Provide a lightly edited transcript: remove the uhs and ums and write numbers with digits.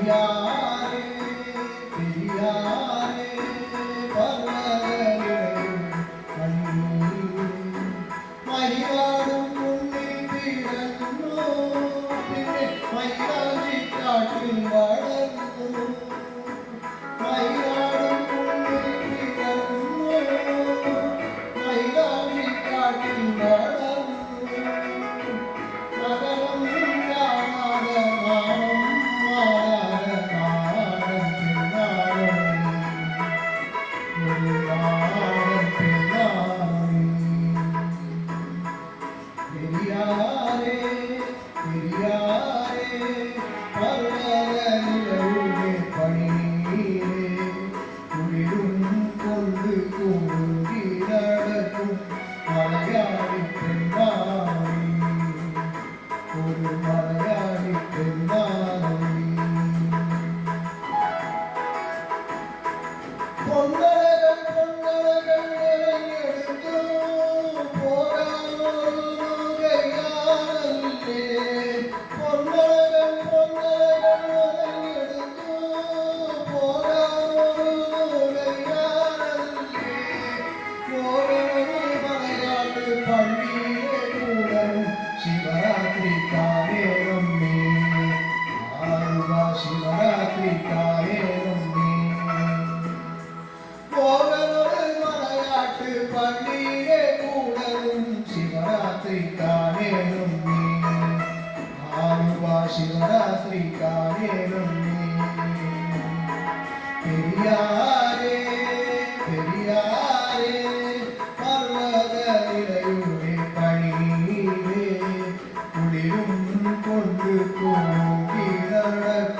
பெரியாரே பெரியாரே பர்வதனிடையும் மயிலாடும் முன்னில் பிறந்தோ பின்னே மயிலாஞ்சி காட்டில் வளர்ந்தோ மயிலாடும் முன்னில் பிறந்தோ மயிலாஞ்சி காட்டில் வளர்ந்தோ பெரியாரே பெரியாரே பர்வதனிடையே பணிநீரே குளிரும் கொண்டு கூங்கி நடக்கும் மலையாளி பெண்ணாளி ஒரு மலையாளி பெண்ணாளி பொன்னழகன் பொன்னழகன் எடுத்து शिवरात्रि काले रम्मे आरुगा शिवरात्रि काले रम्मे कोवलोर मलयाट्टु पण्डिगे कूडलुम शिवरात्रि काले रम्मे आरुगा शिवरात्रि काले रम्मे पेरियारे पेरियारे पर्वतनिடையுமே பணிநீரே குளிரும் கொண்டு கூங்கி நடக்கும்